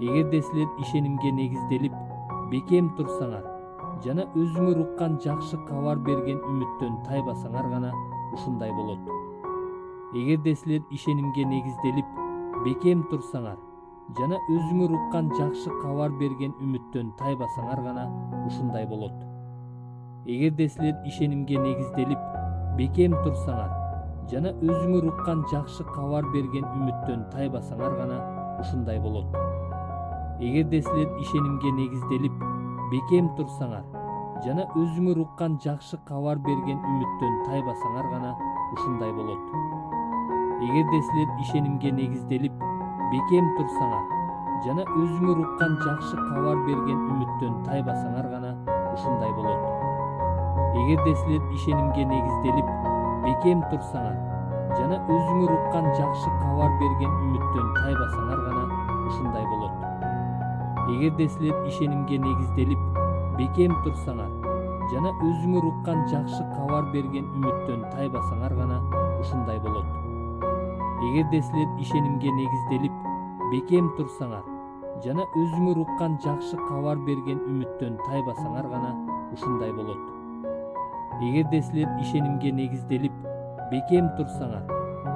Эгерде силер ишенимге негизделип бекем турсаңар жана өзүңөр уккан жакшы кабар берген үмүттөн тайбасаңар гана ушундай болот. Эгерде силер ишенимге негизделип бекем турсаңар жана өзүңөр уккан жакшы кабар берген үмүттөн тайбасаңар гана ушундай болот. Эгерде силер ишенимге негизделип бекем турсаңар жана өзүңөр уккан жакшы кабар берген үмүттөн тайбасаңар гана ушундай болот. Эгерде силер ишенимге негизделип бекем турсаңар жана өзүңөр уккан жакшы кабар берген үмүттөн тайбасаңар гана ушундай болот. Эгерде силер ишенимге негизделип бекем турсаңар жана өзүңөр уккан жакшы кабар берген үмүттөн тайбасаңар гана ушундай болот. Эгерде силер ишенимге негизделип бекем турсаңар жана өзүңөр уккан жакшы кабар берген үмүттөн тайбасаңар гана ушундай болот. Эгерде силер ишенимге негизделип бекем турсаңар жана өзүңөр уккан жакшы кабар берген үмүттөн тайбасаңар гана ушундай болот. Эгерде силер ишенимге негизделип бекем турсаңар жана өзүңөр уккан жакшы кабар берген үмүттөн тайбасаңар гана ушундай болот. Эгерде силер ишенимге негизделип бекем турсаңар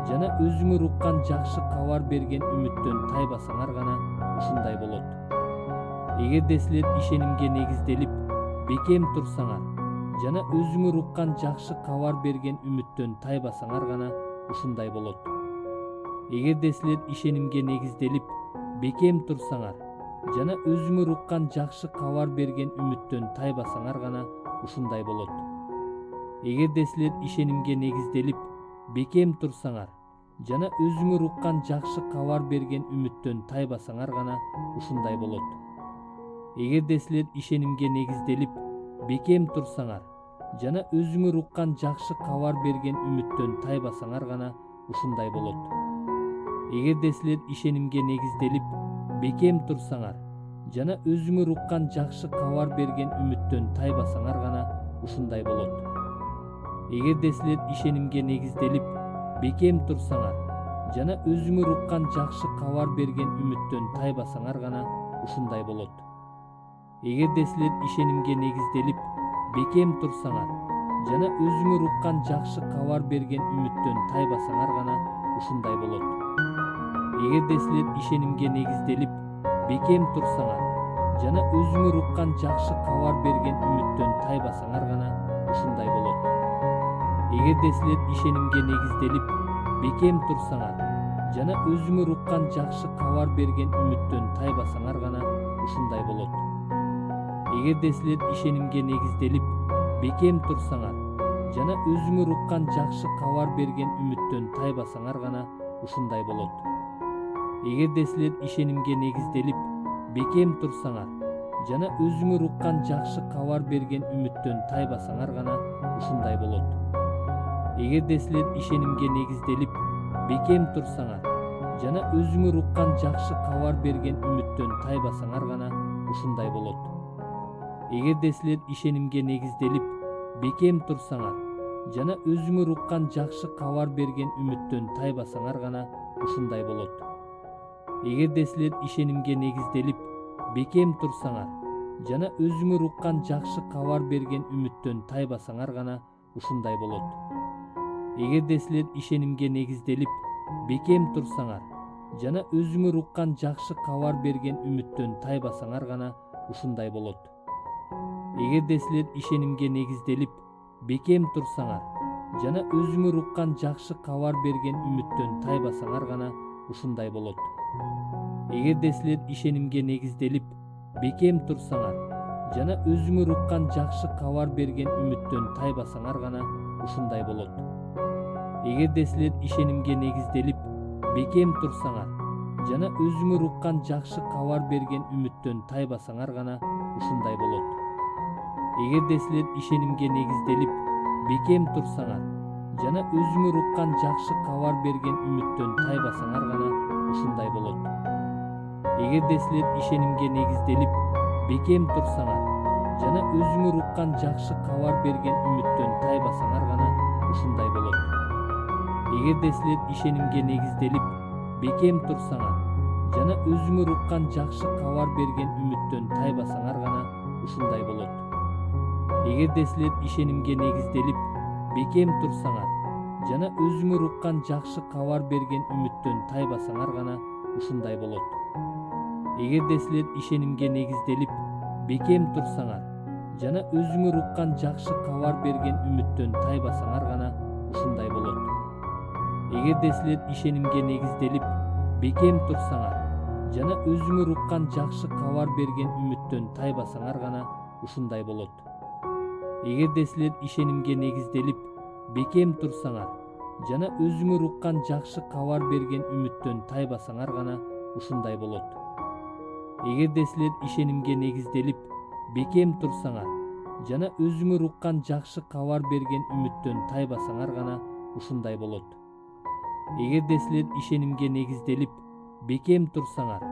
жана өзүңөр уккан жакшы кабар берген үмүттөн тайбасаңар гана ушундай болот. Эгерде силер ишенимге негизделип бекем турсаңар жана өзүңөр уккан жакшы кабар берген үмүттөн тайбасаңар гана ушундай болот. Эгерде силер ишенимге негизделип бекем турсаңар жана өзүңөр уккан жакшы кабар берген үмүттөн тайбасаңар гана ушундай болот. Эгерде силер ишенимге негизделип бекем турсаңар жана өзүңөр уккан жакшы кабар берген үмүттөн тайбасаңар гана ушундай болот. Эгерде силер ишенимге негизделип бекем турсаңар жана өзүңөр уккан жакшы кабар берген үмүттөн тайбасаңар гана ушундай болот. Эгерде силер ишенимге негизделип бекем турсаңар жана өзүңөр уккан жакшы кабар берген үмүттөн тайбасаңар гана ушундай болот. Эгерде силер ишенимге негизделип бекем турсаңар жана өзүңөр уккан жакшы кабар берген үмүттөн тайбасаңар гана ушундай болот. Эгерде силер ишенимге негизделип бекем турсаңар жана өзүңөр уккан жакшы кабар берген үмүттөн тайбасаңар гана ушундай болот. Эгерде силер ишенимге негизделип бекем турсаңар жана өзүңөр уккан жакшы кабар берген үмүттөн тайбасаңар гана ушундай болот. Эгерде силер ишенимге негизделип бекем турсаңар жана өзүңөр уккан жакшы кабар берген үмүттөн тайбасаңар гана ушундай болот. Эгерде силер ишенимге негизделип бекем турсаңар жана өзүңөр уккан жакшы кабар берген үмүттөн тайбасаңар гана ушундай болот. Эгерде силер ишенимге негизделип бекем турсаңар жана өзүңөр уккан жакшы кабар берген үмүттөн тайбасаңар гана ушундай болот. Эгерде силер ишенимге негизделип бекем турсаңар жана өзүңөр уккан жакшы кабар берген үмүттөн тайбасаңар гана ушундай болот. Эгерде силер ишенимге негизделип бекем турсаңар жана өзүңөр уккан жакшы кабар берген үмүттөн тайбасаңар гана ушундай болот. Эгерде силер ишенимге негизделип бекем турсаңар жана өзүңөр уккан жакшы кабар берген үмүттөн тайбасаңар гана ушундай болот. Эгерде силер ишенимге негизделип бекем турсаңар жана өзүңөр уккан жакшы кабар берген үмүттөн тайбасаңар гана ушундай болот. Эгерде силер ишенимге негизделип бекем турсаңар жана өзүңөр уккан жакшы кабар берген үмүттөн тайбасаңар гана ушундай болот. Эгерде силер ишенимге негизделип бекем турсаңар жана өзүңөр уккан жакшы кабар берген үмүттөн тайбасаңар гана ушундай болот. Эгерде силер ишенимге негизделип бекем турсаңар жана өзүңөр уккан жакшы кабар берген үмүттөн тайбасаңар гана ушундай болот. Эгерде силер ишенимге негизделип бекем турсаңар жана өзүңөр уккан жакшы кабар берген үмүттөн тайбасаңар гана ушундай болот. Эгерде силер ишенимге негизделип бекем турсаңар жана өзүңөр уккан жакшы кабар берген үмүттөн тайбасаңар гана ушундай болот. Эгерде силер ишенимге негизделип бекем турсаңар жана өзүңөр уккан жакшы кабар берген үмүттөн тайбасаңар гана ушундай болот. Эгерде силер ишенимге негизделип бекем турсаңар жана өзүңөр уккан жакшы кабар берген үмүттөн тайбасаңар гана ушундай болот. Эгерде силер ишенимге негизделип бекем турсаңар жана өзүңөр уккан жакшы кабар берген үмүттөн тайбасаңар гана ушундай болот. Эгерде силер ишенимге негизделип бекем турсаңар жана өзүңөр уккан жакшы кабар берген үмүттөн тайбасаңар гана ушундай болот. Эгерде силер ишенимге негизделип бекем турсаңар жана өзүңөр уккан жакшы кабар берген үмүттөн тайбасаңар гана ушундай болот. Эгерде силер ишенимге негизделип бекем турсаңар жана өзүңөр уккан жакшы кабар берген үмүттөн тайбасаңар гана ушундай болот. Эгерде силер ишенимге негизделип бекем турсаңар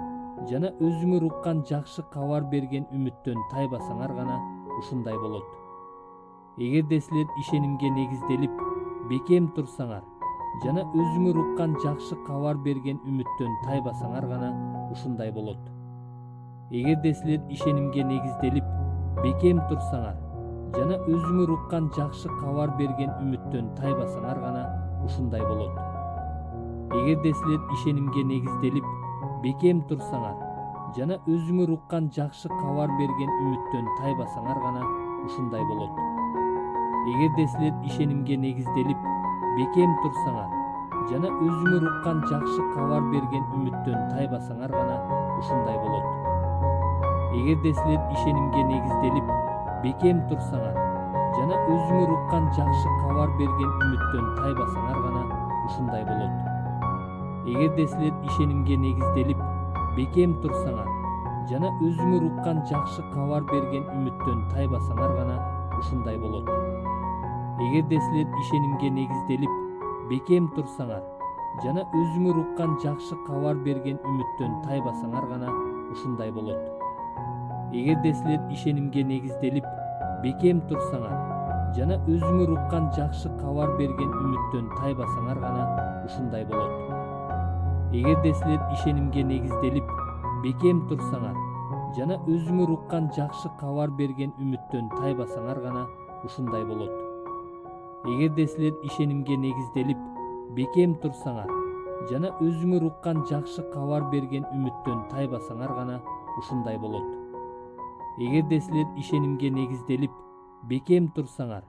жана өзүңөр уккан жакшы кабар берген үмүттөн тайбасаңар гана ушундай болот. Эгерде силер ишенимге негизделип бекем турсаңар жана өзүңөр уккан жакшы кабар берген үмүттөн тайбасаңар гана ушундай болот. Эгерде силер ишенимге негизделип бекем турсаңар жана өзүңөр уккан жакшы кабар берген үмүттөн тайбасаңар гана ушундай болот. Эгерде силер ишенимге негизделип бекем турсаңар жана өзүңөр уккан жакшы кабар берген үмүттөн тайбасаңар гана ушундай болот. Эгерде силер ишенимге негизделип бекем турсаңар жана өзүңөр уккан жакшы кабар берген үмүттөн тайбасаңар гана ушундай болот. Эгерде силер ишенимге негизделип бекем турсаңар жана өзүңөр уккан жакшы кабар берген үмүттөн тайбасаңар гана ушундай болот. Эгерде силер ишенимге негизделип бекем турсаңар жана өзүңөр уккан жакшы кабар берген үмүттөн тайбасаңар гана ушундай болот. Эгерде силер ишенимге негизделип бекем турсаңар жана өзүңөр уккан жакшы кабар берген үмүттөн тайбасаңар гана ушундай болот. Эгерде силер ишенимге негизделип бекем турсаңар жана өзүңөр уккан жакшы кабар берген үмүттөн тайбасаңар гана ушундай болот. Эгерде силер ишенимге негизделип бекем турсаңар жана өзүңөр уккан жакшы кабар берген үмүттөн тайбасаңар гана ушундай болот. Эгерде силер ишенимге негизделип бекем турсаңар жана өзүңөр уккан жакшы кабар берген үмүттөн тайбасаңар гана ушундай болот. Эгерде силер ишенимге негизделип бекем турсаңар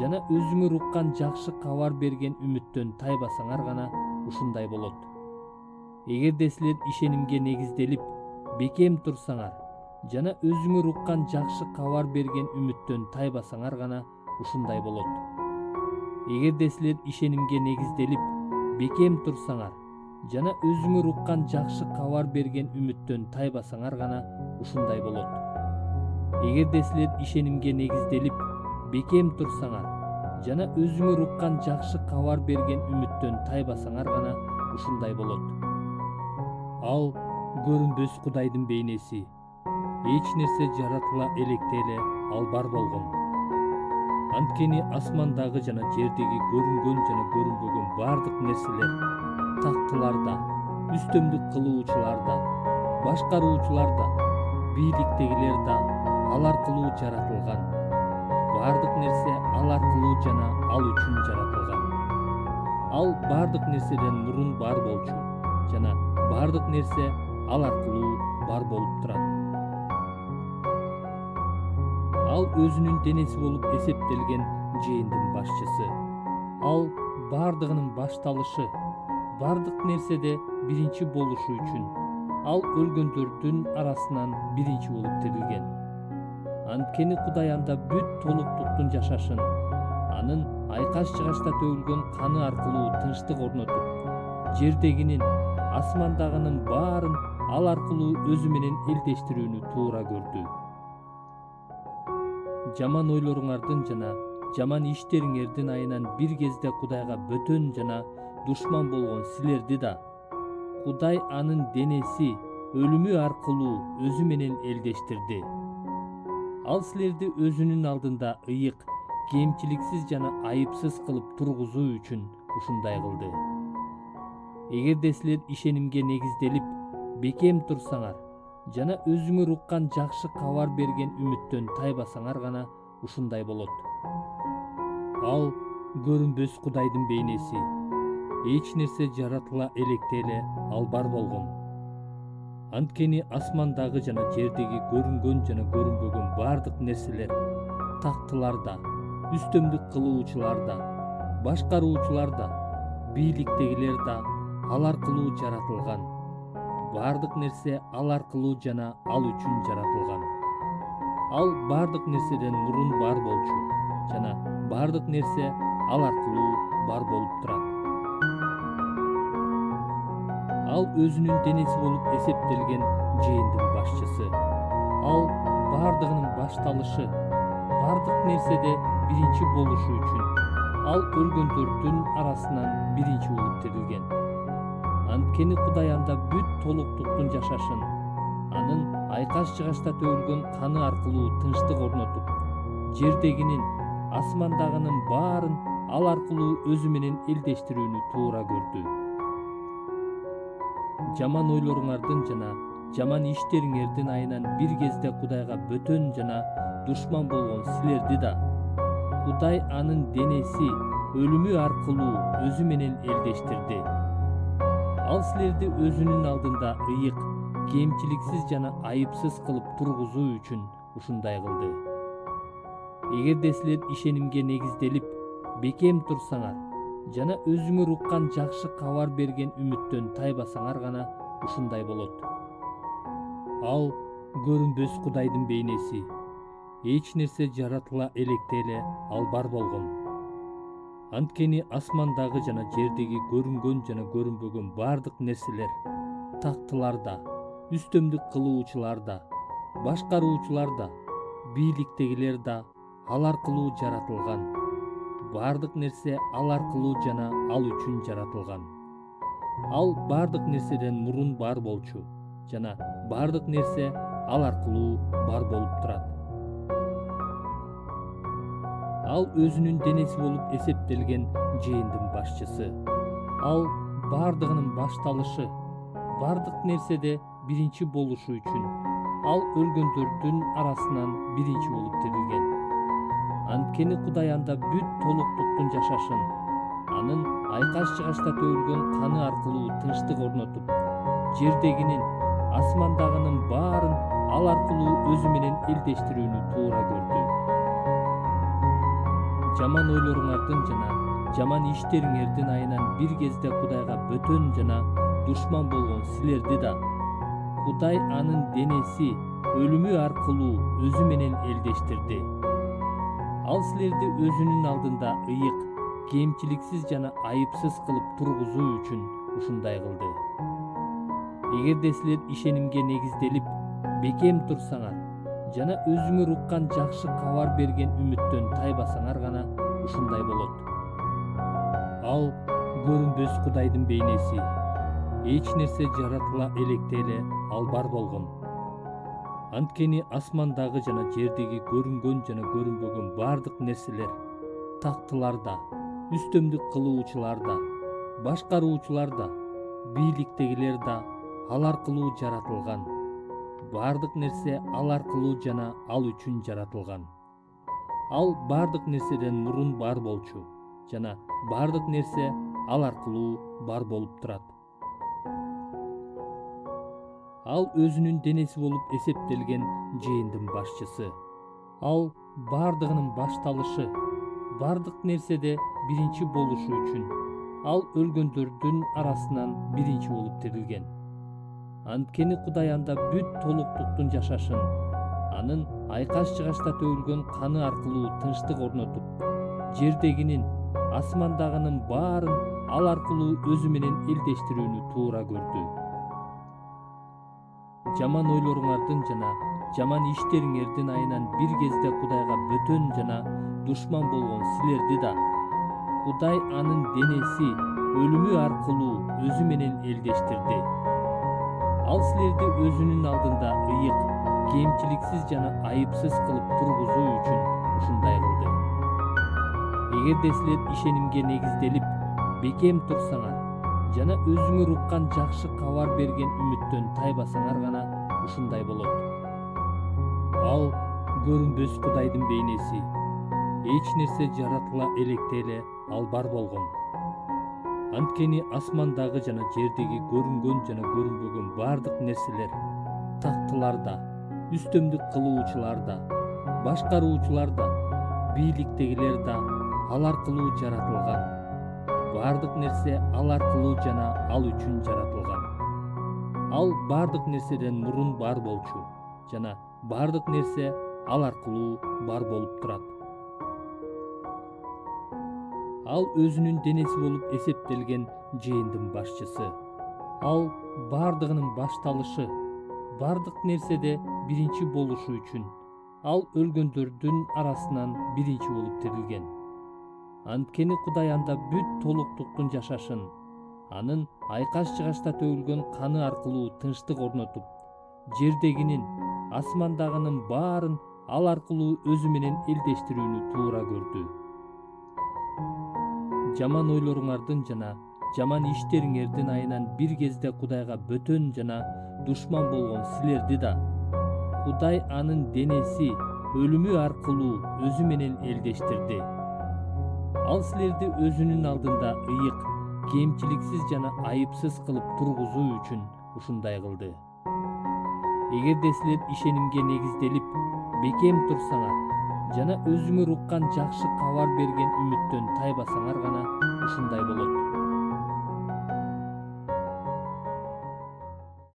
жана өзүңөр уккан жакшы кабар берген үмүттөн тайбасаңар гана ушундай болот. Эгерде силер ишенимге негизделип бекем турсаңар жана өзүңөр уккан жакшы кабар берген үмүттөн тайбасаңар гана ушундай болот. Эгерде силер ишенимге негизделип бекем турсаңар жана өзүңөр уккан жакшы кабар берген үмүттөн тайбасаңар гана ушундай болот. Эгерде силер ишенимге негизделип бекем турсаңар жана өзүңөр уккан жакшы кабар берген үмүттөн тайбасаңар гана ушундай болот. Ал көрүнбөс Кудайдын бейнеси. Эч нерсе жаратыла электе эле ал бар болгон. Анткени асмандагы жана жердеги көрүнгөн жана көрүнбөгөн бардык нерселер, тактыларда, үстөмдүк кылуучуларда, башкаруучуларда, бийликтегилерде ал аркылуу жаратылган. Бардык нерсе ал аркылуу жана ал үчүн жаратылган. Ал бардык нерседен мурун бар болчу жана бардык нерсе ал аркылуу бар болуп турат. Ал өзүнүн денеси болуп эсептелген жээндин башчысы. Ал бардыгынын башталышы, бардык нерседе биринчи болушу үчүн. Ал өлгөндөрдүн арасынан биринчи болуп тирилген. Анткени Кудай анда бүт толуктуктун жашашын, анын айкаш-чыгашта төгүлгөн каны аркылуу тынчтык орнотуп, жердегинин, асмандагынын баарын ал аркылуу өзү менен элдештирүүнү туура көрдү. Жаман ойлоруңардын жана жаман иштериңердин айынан бир кезде Кудайга бөтөн жана душман болгон силерди да Кудай анын денеси өлүмү аркылуу өзү менен элдештирди. Ал силерди өзүнүн алдында ыйык, кемчиликсиз жана айыпсыз кылып тургузуу үчүн ушундай кылды. Эгерде силер ишенимге негизделип бекем турсаңар жана өзүңөр уккан жакшы кабар берген үмүттөн тайбасаңар гана ушундай болот. Ал көрүнбөс Кудайдын бейнеси. Эч нерсе жаратыла электе эле ал бар болгон. Анткени асмандагы жана жердеги көрүнгөн жана көрүнбөгөн бардык нерселер, тактылар да, үстөмдүк кылуучулар да, башкаруучулар да, бийликтегилер да ал аркылуу жаратылган. Бардык нерсе ал аркылуу жана ал үчүн жаратылган. Ал бардык нерседен мурун бар болчу жана бардык нерсе ал аркылуу бар болуп турат. Ал өзүнүн денеси болуп эсептелген жыйындын башчысы. Ал бардыгынын башталышы, бардык нерседе биринчи болушу үчүн. Ал өлгөндөрдүн арасынан биринчи болуп тирилген. Анткени Кудай анда бүт толуктуктун жашашын, анын айкаш-жыгачта төгүлгөн каны аркылуу тынчтык орнотуп, жердегинин, асмандагынын баарын ал аркылуу өзү менен элдештирүүнү туура көрдү. Жаман ойлоруңардын жана жаман иштериңердин айынан бир кезде Кудайга бөтөн жана душман болгон силерди да Кудай анын денеси өлүмү аркылуу өзү менен элдештирди. Ал силерди өзүнүн алдында ыйык, кемчиликсиз жана айыпсыз кылып тургузуу үчүн ушундай кылды. Эгерде силер ишенимге негизделип, бекем турсаңар жана өзүңөр уккан жакшы кабар берген үмүттөн тайбасаңар гана ушундай болот. Ал көрүнбөс Кудайдын бейнеси. Эч нерсе жаратыла электе эле ал бар болгон. Анткени асмандагы жана жердеги көрүнгөн жана көрүнбөгөн бардык нерселер, тактылар да, үстөмдүк кылуучулар да, башкаруучулар да, бийликтегилер да ал аркылуу жаратылган. Бардык нерсе ал аркылуу жана ал үчүн жаратылган. Ал бардык нерседен мурун бар болчу жана бардык нерсе ал аркылуу бар болуп турат. Ал өзүнүн денеси болуп эсептелген жыйындын башчысы. Ал бардыгынын башталышы, бардык нерседе биринчи болушу үчүн. Ал өлгөндөрдүн арасынан биринчи болуп тирилген. Анткени Кудай анда бүт толуктуктун жашашын, анын айкаш-жыгачта төгүлгөн каны аркылуу тынчтык орнотуп, жердегинин, асмандагынын баарын ал аркылуу өзү менен элдештирүүнү туура көрдү. Жаман ойлоруңардын жана жаман иштериңердин айынан бир кезде Кудайга бөтөн жана душман болгон силерди да Кудай анын денеси өлүмү аркылуу өзү менен элдештирди. Ал силерди өзүнүн алдында ыйык, кемчиликсиз жана айыпсыз кылып тургузуу үчүн ушундай кылды. Эгерде силер ишенимге негизделип, бекем турсаңар жана өзүңөр уккан жакшы кабар берген үмүттөн тайбасаңар гана ушундай болот. Ал көрүнбөс Кудайдын бейнеси. Эч нерсе жаратыла электе эле ал бар болгон. Анткени асмандагы жана жердеги көрүнгөн жана көрүнбөгөн бардык нерселер, тактылар да, үстөмдүк кылуучулар да, башкаруучулар да, бийликтегилер да ал аркылуу жаратылган. Бардык нерсе ал аркылуу жана ал үчүн жаратылган. Ал бардык нерседен мурун бар болчу жана бардык нерсе ал аркылуу бар болуп турат. Ал өзүнүн денеси болуп эсептелген жыйындын башчысы. Ал бардыгынын башталышы, бардык нерседе биринчи болушу үчүн. Ал өлгөндөрдүн арасынан биринчи болуп тирилген. Анткени Кудай анда бүт толуктуктун жашашын, анын айкаш-жыгачта төгүлгөн каны аркылуу тынчтык орнотуп, жердегинин, асмандагынын баарын ал аркылуу өзү менен элдештирүүнү туура көрдү. Жаман ойлоруңардын жана жаман иштериңердин айынан бир кезде Кудайга бөтөн жана душман болгон силерди да Кудай анын денеси өлүмү аркылуу өзү менен элдештирди. Ал силерди өзүнүн алдында ыйык, кемчиликсиз жана айыпсыз кылып тургузуу үчүн ушундай кылды. Эгерде силер ишенимге негизделип, бекем турсаңар жана өзүңөр уккан жакшы кабар берген үмүттөн тайбасаңар гана ушундай болот. Ал көрүнбөс Кудайдын бейнеси. Эч нерсе жаратыла электе эле ал бар болгон. Анткени асмандагы жана жердеги көрүнгөн жана көрүнбөгөн бардык нерселер, тактылар да, үстөмдүк кылуучулар да, башкаруучулар да, бийликтегилер да ал аркылуу жаратылган. Бардык нерсе ал аркылуу жана ал үчүн жаратылган. Ал бардык нерседен мурун бар болчу жана бардык нерсе ал аркылуу бар болуп турат. Ал өзүнүн денеси болуп эсептелген жыйындын башчысы. Ал бардыгынын башталышы, бардык нерседе биринчи болушу үчүн. Ал өлгөндөрдүн арасынан биринчи болуп тирилген. Анткени Кудай анда бүт толуктуктун жашашын, анын айкаш-чыгашта төгүлгөн каны аркылуу тынчтык орнотуп, жердегинин, асмандагынын баарын ал аркылуу өзү менен элдештирүүнү туура көрдү. Жаман ойлоруңардын жана жаман иштериңердин айынан бир кезде Кудайга бөтөн жана душман болгон силерди да Кудай анын денеси өлүмү аркылуу өзү менен элдештирди. Ал силерди өзүнүн алдында ыйык, кемчиликсиз жана айыпсыз кылып тургузуу үчүн ушундай кылды. Эгерде силер ишенимге негизделип, бекем турсаңар жана өзүңөр уккан жакшы кабар берген үмүттөн тайбасаңар гана ушундай болот.